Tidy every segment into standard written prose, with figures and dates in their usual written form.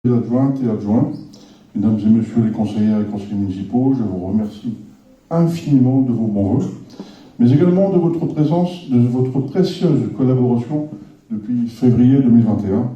Adjointes et adjoints, mesdames et messieurs les conseillères et conseillers municipaux, je vous remercie infiniment de vos bons voeux, mais également de votre présence, de votre précieuse collaboration depuis février 2021.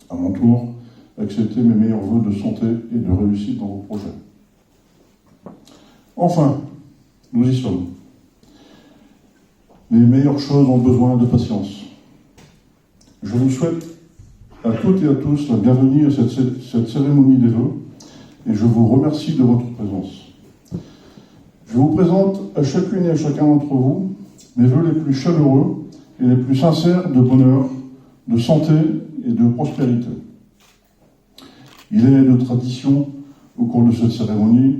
À mon tour, acceptez mes meilleurs voeux de santé et de réussite dans vos projets. Enfin, nous y sommes. Les meilleures choses ont besoin de patience. Je vous souhaite à toutes et à tous la bienvenue à cette cérémonie des vœux et je vous remercie de votre présence. Je vous présente à chacune et à chacun d'entre vous mes vœux les plus chaleureux et les plus sincères de bonheur, de santé et de prospérité. Il est de tradition, au cours de cette cérémonie,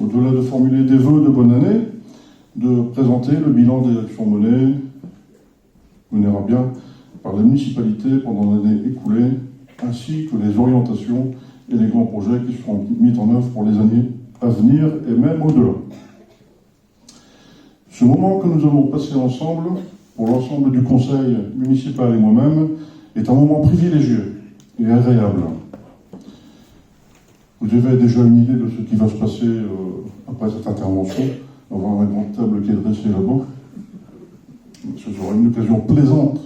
au-delà de formuler des vœux de bonne année, de présenter le bilan des actions menées à bien par la municipalité pendant l'année écoulée, ainsi que les orientations et les grands projets qui seront mis en œuvre pour les années à venir et même au-delà. Ce moment que nous allons passer ensemble, pour l'ensemble du conseil municipal et moi-même, est un moment privilégié et agréable. Vous avez déjà une idée de ce qui va se passer après cette intervention. On va avoir une grande table qui est dressée là-bas. Ce sera une occasion plaisante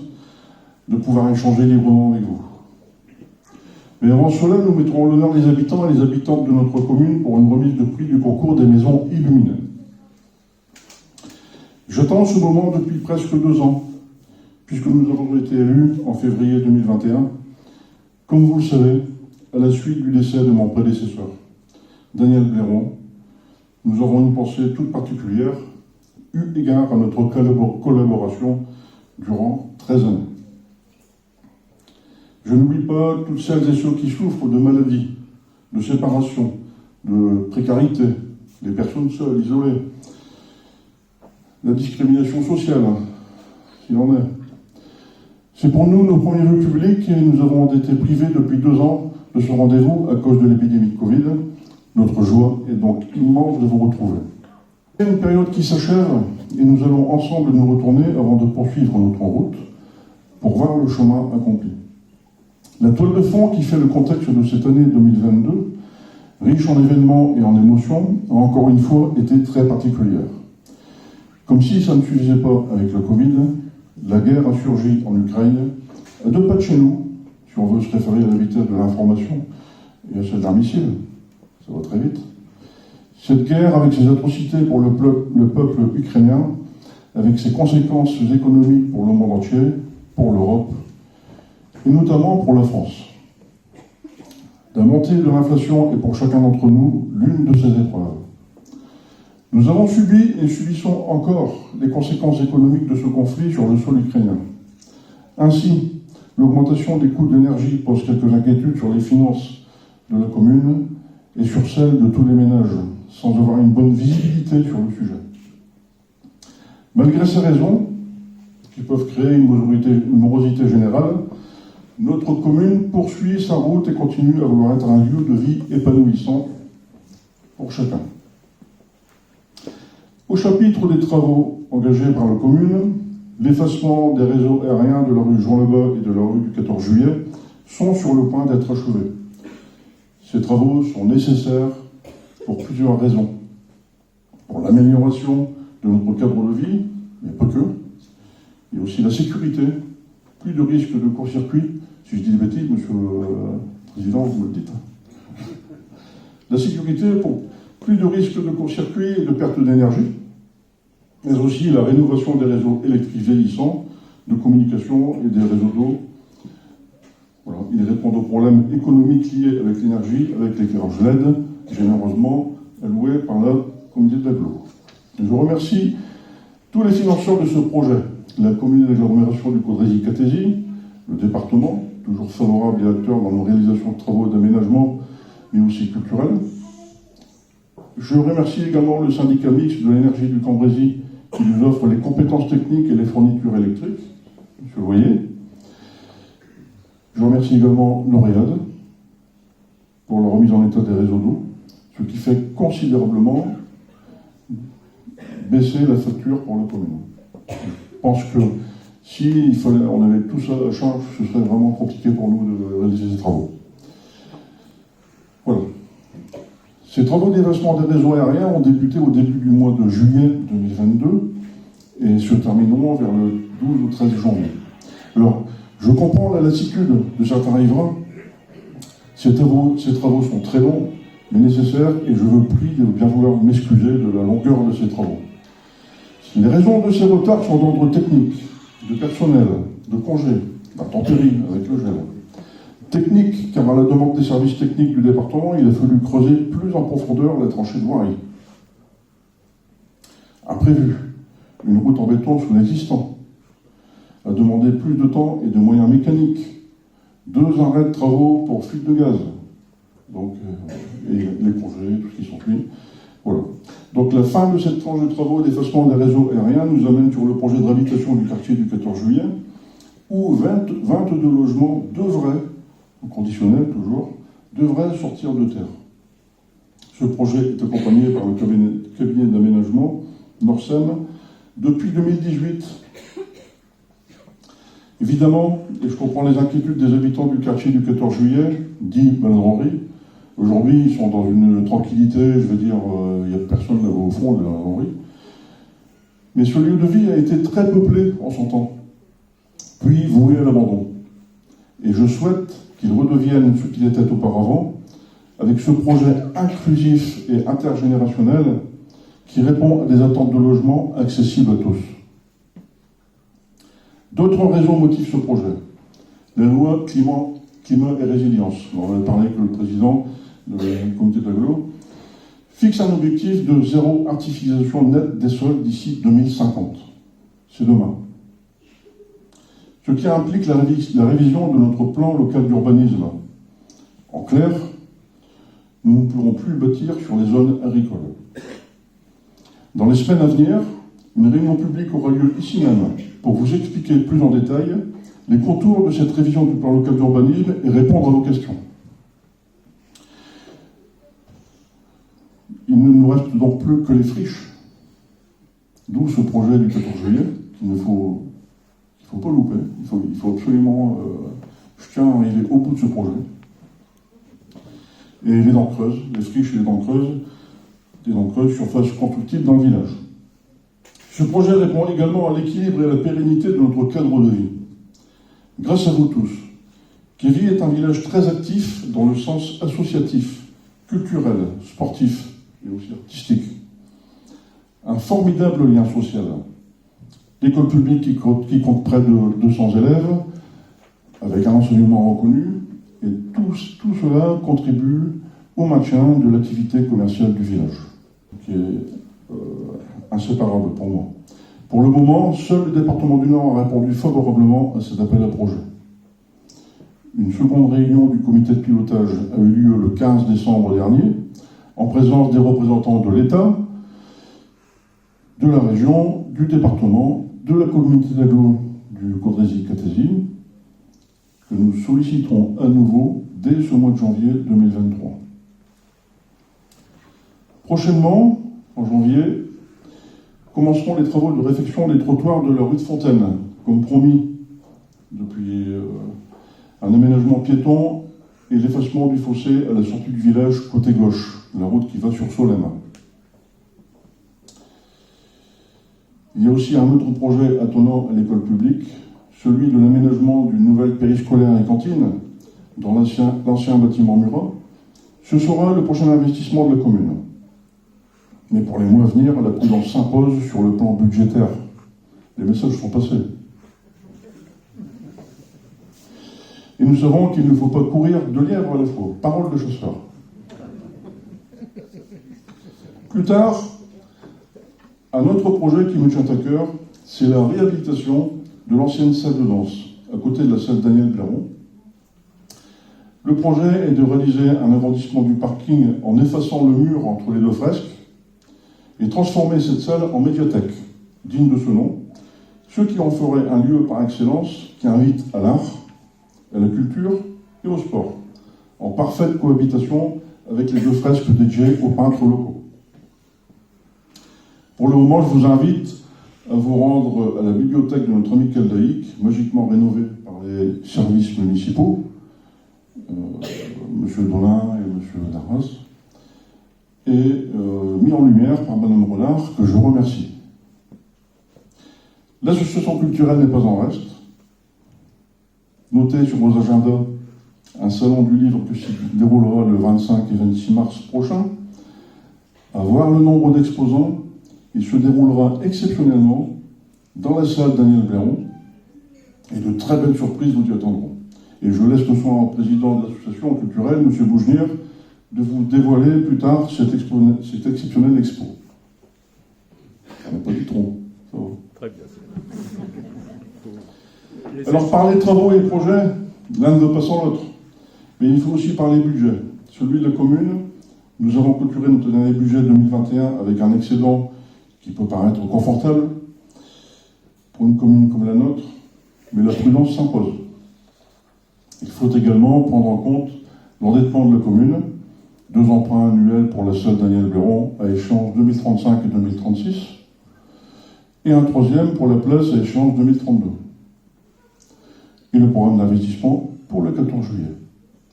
de pouvoir échanger librement avec vous. Mais avant cela, nous mettrons en l'honneur les habitants et les habitantes de notre commune pour une remise de prix du concours des maisons illuminées. J'attends ce moment depuis presque 2 ans, puisque nous avons été élus en février 2021, comme vous le savez, à la suite du décès de mon prédécesseur, Daniel Blairon. Nous avons une pensée toute particulière, eu égard à notre collaboration durant 13 années. Je n'oublie pas toutes celles et ceux qui souffrent de maladies, de séparation, de précarité, les personnes seules, isolées, la discrimination sociale, s'il en est. C'est pour nous nos premiers vœux publics et nous avons été privés depuis 2 ans de ce rendez-vous à cause de l'épidémie de Covid. Notre joie est donc immense de vous retrouver. Il y a une période qui s'achève et nous allons ensemble nous retourner avant de poursuivre notre route pour voir le chemin accompli. La toile de fond qui fait le contexte de cette année 2022, riche en événements et en émotions, a encore une fois été très particulière. Comme si ça ne suffisait pas avec le Covid, la guerre a surgi en Ukraine, à 2 pas de chez nous, si on veut se référer à la vitesse de l'information et à celle d'un missile. Ça va très vite. Cette guerre, avec ses atrocités pour le peuple ukrainien, avec ses conséquences économiques pour le monde entier, pour l'Europe, et notamment pour la France. La montée de l'inflation est pour chacun d'entre nous l'une de ces épreuves. Nous avons subi et subissons encore les conséquences économiques de ce conflit sur le sol ukrainien. Ainsi, l'augmentation des coûts de l'énergie pose quelques inquiétudes sur les finances de la commune et sur celles de tous les ménages, sans avoir une bonne visibilité sur le sujet. Malgré ces raisons, qui peuvent créer une morosité générale, notre commune poursuit sa route et continue à vouloir être un lieu de vie épanouissant pour chacun. Au chapitre des travaux engagés par la commune, l'effacement des réseaux aériens de la rue Jean-Lebas et de la rue du 14 juillet sont sur le point d'être achevés. Ces travaux sont nécessaires pour plusieurs raisons. Pour l'amélioration de notre cadre de vie, mais pas que. Il y a aussi la sécurité, plus de risques de court-circuit. Si je dis des bêtises, monsieur le président, vous me le dites. La sécurité pour plus de risques de court-circuit et de perte d'énergie, mais aussi la rénovation des réseaux électriques vieillissants, de communication et des réseaux d'eau. Voilà. Ils répondent aux problèmes économiques liés avec l'énergie, avec l'éclairage LED, généreusement alloué par la communauté de l'Aglo. Je remercie tous les financeurs de ce projet, la communauté d'agglomération du Caudrésie-Catésie, le département, toujours favorable et acteur dans nos réalisations de travaux d'aménagement, mais aussi culturels. Je remercie également le syndicat mixte de l'énergie du Cambrésis qui nous offre les compétences techniques et les fournitures électriques, monsieur Loyer. Je remercie également Noréade pour la remise en état des réseaux d'eau, ce qui fait considérablement baisser la facture pour la commune. Je pense que si on avait tout ça à charge, ce serait vraiment compliqué pour nous de réaliser ces travaux. Voilà. Ces travaux d'évacuation des réseaux aériens ont débuté au début du mois de juillet 2022 et se termineront vers le 12 ou 13 janvier. Alors, je comprends la lassitude de certains riverains. Ces travaux sont très longs, mais nécessaires, et je vous prie de bien vouloir m'excuser de la longueur de ces travaux. Les raisons de ces retards sont d'ordre technique, de personnel, de congés, d'intempéries avec le gel. Technique, car à la demande des services techniques du département, il a fallu creuser plus en profondeur la tranchée de voirie. Imprévu, une route en béton sous l'existant a demandé plus de temps et de moyens mécaniques. 2 arrêts de travaux pour fuite de gaz. Donc, et les congés, tout ce qui s'ensuit. Voilà. Donc la fin de cette tranche de travaux d'effacement des réseaux aériens nous amène sur le projet de réhabilitation du quartier du 14 juillet, où 22 logements devraient, au conditionnel toujours, devraient sortir de terre. Ce projet est accompagné par le cabinet d'aménagement Norsem depuis 2018. Évidemment, et je comprends les inquiétudes des habitants du quartier du 14 juillet, dit Malandrerie. Aujourd'hui, ils sont dans une tranquillité, je veux dire, il n'y a personne là-bas au fond de la Malandrerie. Mais ce lieu de vie a été très peuplé en son temps, puis voué à l'abandon. Et je souhaite qu'il redevienne ce qu'il était auparavant, avec ce projet inclusif et intergénérationnel qui répond à des attentes de logement accessibles à tous. D'autres raisons motivent ce projet. La loi climat et résilience, on en a parlé avec le président du comité d'agglo, fixe un objectif de zéro artificialisation nette des sols d'ici 2050. C'est demain. Ce qui implique la révision de notre plan local d'urbanisme. En clair, nous ne pourrons plus bâtir sur les zones agricoles. Dans les semaines à venir, une réunion publique aura lieu ici même pour vous expliquer plus en détail les contours de cette révision du plan local d'urbanisme et répondre à vos questions. Il ne nous reste donc plus que les friches. D'où ce projet du 14 juillet qu'il ne faut pas louper. Il faut absolument... je tiens à arriver au bout de ce projet. Et les dents creuses, les friches et les dents creuses, surface constructive dans le village. Ce projet répond également à l'équilibre et à la pérennité de notre cadre de vie. Grâce à vous tous, Kévy est un village très actif dans le sens associatif, culturel, sportif et aussi artistique. Un formidable lien social. L'école publique qui compte près de 200 élèves, avec un enseignement reconnu, et tout cela contribue au maintien de l'activité commerciale du village, qui est inséparable pour moi. Pour le moment, seul le département du Nord a répondu favorablement à cet appel à projet. Une seconde réunion du comité de pilotage a eu lieu le 15 décembre dernier, en présence des représentants de l'État, de la région, du département, de la communauté d'agglo du Caudrésie-Catésine, que nous solliciterons à nouveau dès ce mois de janvier 2023. Prochainement, en janvier, commenceront les travaux de réfection des trottoirs de la rue de Fontaine, comme promis, depuis un aménagement piéton et l'effacement du fossé à la sortie du village côté gauche, la route qui va sur Solem. Il y a aussi un autre projet attenant à l'école publique, celui de l'aménagement d'une nouvelle périscolaire et cantine dans l'ancien bâtiment Murat. Ce sera le prochain investissement de la commune. Mais pour les mois à venir, la prudence s'impose sur le plan budgétaire. Les messages sont passés. Et nous savons qu'il ne faut pas courir de lièvre à la fois. Parole de chasseur. Plus tard, un autre projet qui me tient à cœur, c'est la réhabilitation de l'ancienne salle de danse, à côté de la salle Daniel Blairon. Le projet est de réaliser un agrandissement du parking en effaçant le mur entre les deux fresques et transformer cette salle en médiathèque, digne de ce nom, ce qui en ferait un lieu par excellence qui invite à l'art, à la culture et au sport, en parfaite cohabitation avec les deux fresques dédiées aux peintres locaux. Pour le moment, je vous invite à vous rendre à la bibliothèque de notre ami Caldaïque, magiquement rénovée par les services municipaux, M. Dolin et M. Darras, et mis en lumière par Mme Renard, que je remercie. L'association culturelle n'est pas en reste. Notez sur vos agendas un salon du livre qui se déroulera le 25 et 26 mars prochain. À voir le nombre d'exposants, il se déroulera exceptionnellement dans la salle Daniel Bléron, et de très belles surprises vous y attendront. Et je laisse le soin au président de l'association culturelle, M. Bougenir, de vous dévoiler plus tard cette exceptionnelle expo. On n'a pas dit trop, ça va. Très bien. Alors, parler travaux et projets, l'un ne va pas sans l'autre. Mais il faut aussi parler budget. Celui de la commune, nous avons clôturé notre dernier budget 2021 avec un excédent qui peut paraître confortable pour une commune comme la nôtre, mais la prudence s'impose. Il faut également prendre en compte l'endettement de la commune, 2 emprunts annuels pour la seule Daniel Bléron à échéance 2035 et 2036, et un 3e pour la place à échéance 2032. Et le programme d'investissement pour le 14 juillet,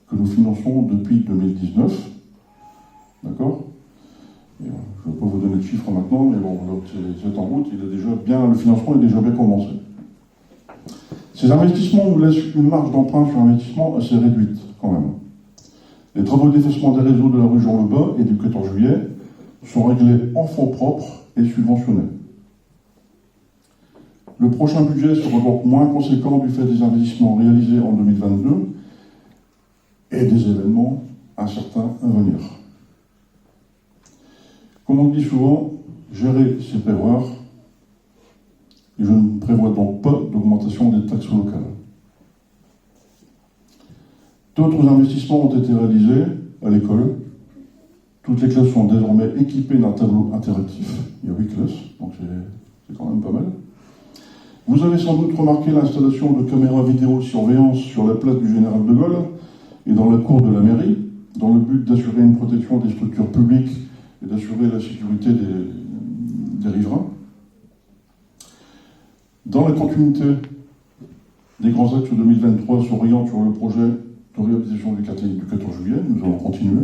que nous finançons depuis 2019. D'accord ? Je ne vais pas vous donner de chiffres maintenant, mais bon, c'est en route, le financement est déjà bien commencé. Ces investissements nous laissent une marge d'emprunt sur investissement assez réduite, quand même. Les travaux d'effacement des réseaux de la rue Jean-Lebas et du 14 juillet sont réglés en fonds propres et subventionnés. Le prochain budget sera donc moins conséquent du fait des investissements réalisés en 2022 et des événements incertains à venir. Comme on le dit souvent, gérer, c'est prévoir, et je ne prévois donc pas d'augmentation des taxes locales. D'autres investissements ont été réalisés à l'école. Toutes les classes sont désormais équipées d'un tableau interactif. Il y a 8 classes, donc c'est quand même pas mal. Vous avez sans doute remarqué l'installation de caméras vidéosurveillance sur la place du Général de Gaulle et dans la cour de la mairie, dans le but d'assurer une protection des structures publiques et d'assurer la sécurité des riverains. Dans la continuité des grands axes 2023 s'orientent sur le projet de réhabilitation du 14 juillet, nous allons continuer.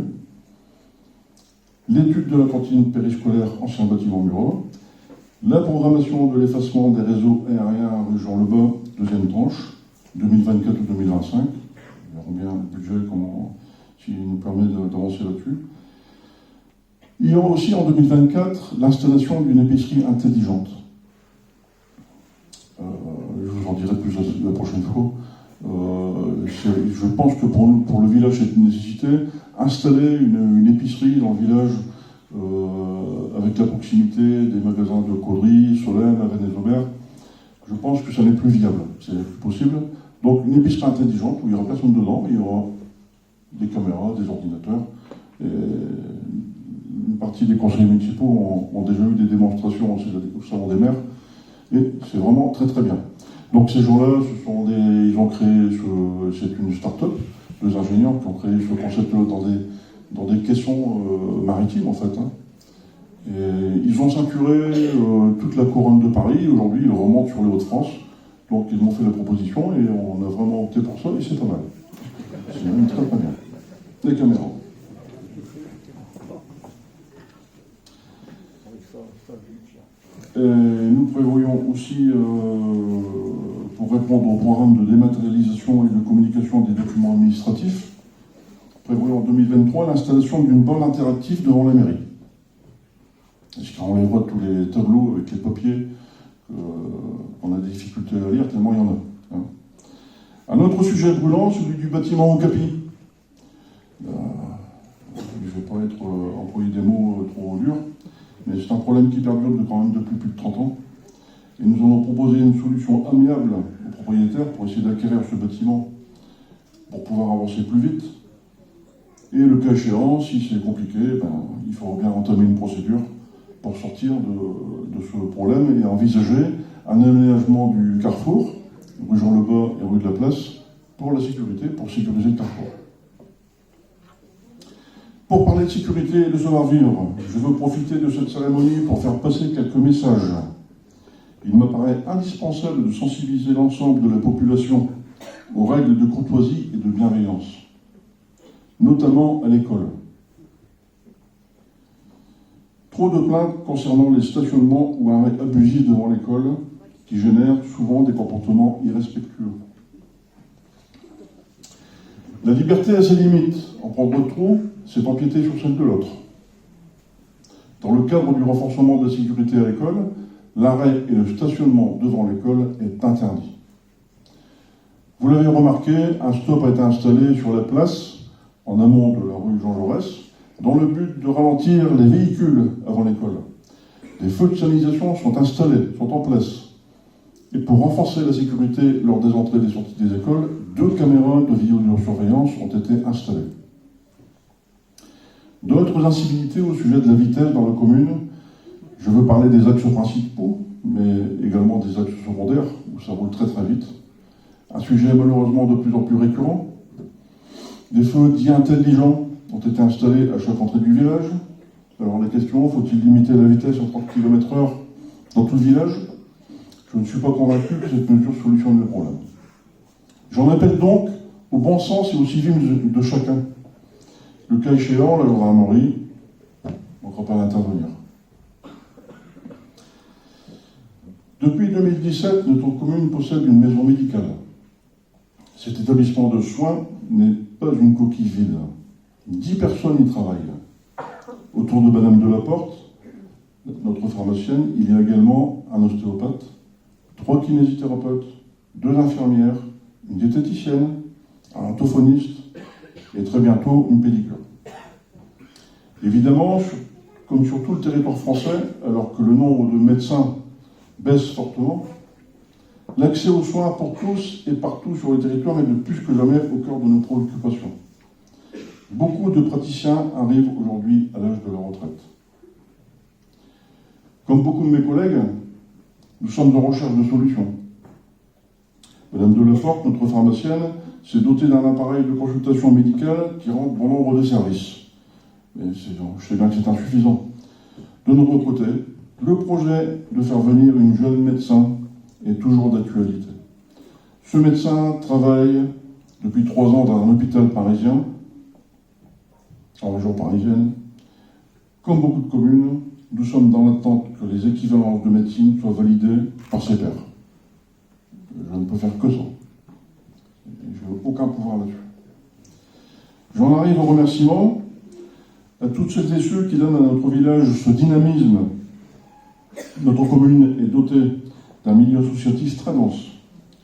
L'étude de la cantine périscolaire ancien bâtiment Murat. La programmation de l'effacement des réseaux aériens rue Jean-Lebas, 2e tranche, 2024 ou 2025. Nous verrons bien le budget, s'il nous permet d'avancer là-dessus. Il y aura aussi en 2024 l'installation d'une épicerie intelligente. Je vous en dirai plus la prochaine fois. Je pense que pour le village, c'est une nécessité. Installer une épicerie dans le village avec la proximité des magasins de Caudry, Solène, Rennes et Aubert, je pense que ça n'est plus viable, c'est plus possible. Donc une épicerie intelligente où il n'y aura personne dedans, mais il y aura des caméras, des ordinateurs. Et une partie des conseillers municipaux ont déjà eu des démonstrations au salon des maires, et c'est vraiment très très bien. Donc ces gens-là, ils ont créé, c'est une start-up, 2 ingénieurs qui ont créé ce concept-là dans des caissons maritimes en fait. Et ils ont ceinturé toute la couronne de Paris. Aujourd'hui, ils remontent sur les Hauts-de-France. Donc ils m'ont fait la proposition et on a vraiment opté pour ça et c'est pas mal. C'est même très très bien. Les caméras. Et nous prévoyons aussi, pour répondre au programme de dématérialisation et de communication des documents administratifs, prévoyons en 2023 l'installation d'une borne interactive devant la mairie. Parce qu'on les voit tous les tableaux avec les papiers, on a des difficultés à lire tellement il y en a. Un autre sujet brûlant, celui du bâtiment Okapi. Je ne vais pas employer des mots trop durs, mais c'est un problème qui perdure quand même depuis plus de 30 ans. Et nous allons proposer une solution amiable aux propriétaires pour essayer d'acquérir ce bâtiment pour pouvoir avancer plus vite. Et le cas échéant, si c'est compliqué, il faudra bien entamer une procédure pour sortir de ce problème et envisager un aménagement du carrefour, rue Jean-Lebas et rue de la Place, pour la sécurité, pour sécuriser le carrefour. Pour parler de sécurité et de savoir-vivre, je veux profiter de cette cérémonie pour faire passer quelques messages. Il m'apparaît indispensable de sensibiliser l'ensemble de la population aux règles de courtoisie et de bienveillance. notamment à l'école. Trop de plaintes concernant les stationnements ou arrêts abusifs devant l'école qui génèrent souvent des comportements irrespectueux. La liberté a ses limites. En prendre trop, c'est empiéter sur celle de l'autre. Dans le cadre du renforcement de la sécurité à l'école, l'arrêt et le stationnement devant l'école est interdit. Vous l'avez remarqué, un stop a été installé sur la place, en amont de la rue Jean Jaurès, dans le but de ralentir les véhicules avant l'école. Des feux de signalisation sont installés, sont en place. Et pour renforcer la sécurité lors des entrées et des sorties des écoles, 2 caméras de vidéosurveillance ont été installées. D'autres incivilités au sujet de la vitesse dans la commune, je veux parler des axes principaux, mais également des axes secondaires, où ça roule très très vite. Un sujet malheureusement de plus en plus récurrent. Des feux dits intelligents ont été installés à chaque entrée du village. Alors la question, faut-il limiter la vitesse à 30 km/h dans tout le village? Je ne suis pas convaincu que cette mesure solutionne le problème. J'en appelle donc au bon sens et au civisme de chacun. Le cas échéant, la gendarmerie ne manquera pas d'intervenir. Depuis 2017, notre commune possède une maison médicale. Cet établissement de soins n'est pas une coquille vide. 10 personnes y travaillent. Autour de Madame Delaporte, notre pharmacienne, il y a également un ostéopathe, 3 kinésithérapeutes, 2 infirmières, une diététicienne, un orthophoniste et très bientôt une pédicure. Évidemment, comme sur tout le territoire français, alors que le nombre de médecins baisse fortement, l'accès aux soins pour tous et partout sur le territoire est de plus que jamais au cœur de nos préoccupations. Beaucoup de praticiens arrivent aujourd'hui à l'âge de la retraite. Comme beaucoup de mes collègues, nous sommes en recherche de solutions. Madame Delaporte, notre pharmacienne, s'est dotée d'un appareil de consultation médicale qui rend bon nombre de services. Mais je sais bien que c'est insuffisant. De notre côté, le projet de faire venir une jeune médecin est toujours d'actualité. Ce médecin travaille depuis 3 ans dans un hôpital parisien, en région parisienne. Comme beaucoup de communes, nous sommes dans l'attente que les équivalences de médecine soient validées par ses pairs. Je ne peux faire que ça. Je n'ai aucun pouvoir là-dessus. J'en arrive au remerciement à toutes celles et ceux qui donnent à notre village ce dynamisme. Notre commune est dotée d'un milieu associatif très dense.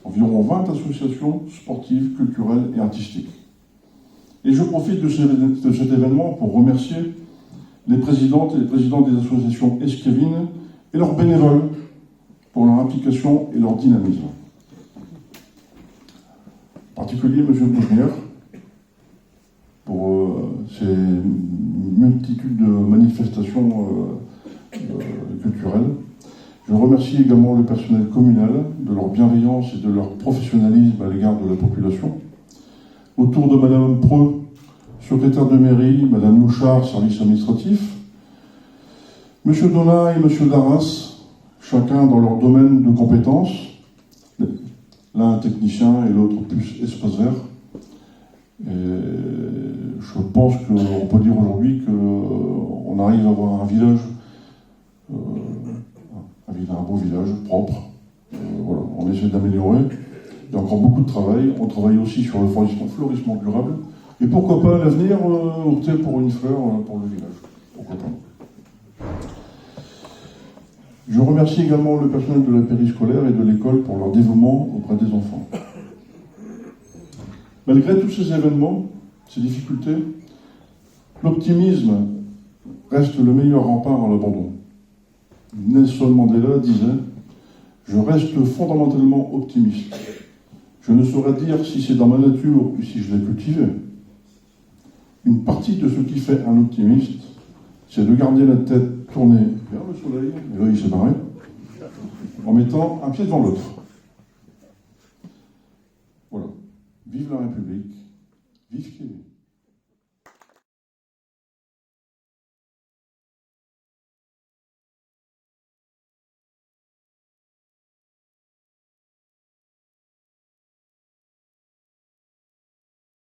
Environ 20 associations sportives, culturelles et artistiques. Et je profite de cet événement pour remercier les présidentes et les présidents des associations escavines et leurs bénévoles pour leur implication et leur dynamisme. En particulier M. Bougnière pour ces multitudes de manifestations culturelles. Je remercie également le personnel communal de leur bienveillance et de leur professionnalisme à l'égard de la population. Autour de Madame Preux, secrétaire de mairie, Madame Louchard, service administratif, Monsieur Donat et Monsieur Darras, chacun dans leur domaine de compétences, l'un un technicien et l'autre plus espace vert. Et je pense qu'on peut dire aujourd'hui qu'on arrive à avoir un village, un beau village propre. Voilà, on essaie d'améliorer. Il y a encore beaucoup de travail. On travaille aussi sur le florissement durable. Et pourquoi pas à l'avenir opter pour une fleur pour le village. Pourquoi pas. Je remercie également le personnel de la périscolaire et de l'école pour leur dévouement auprès des enfants. Malgré tous ces événements, ces difficultés, l'optimisme reste le meilleur rempart à l'abandon. Nelson Mandela disait « Je reste fondamentalement optimiste. Je ne saurais dire si c'est dans ma nature ou si je l'ai cultivé. Une partie de ce qui fait un optimiste, c'est de garder la tête tournée vers le soleil, et là il s'est barré, en mettant un pied devant l'autre.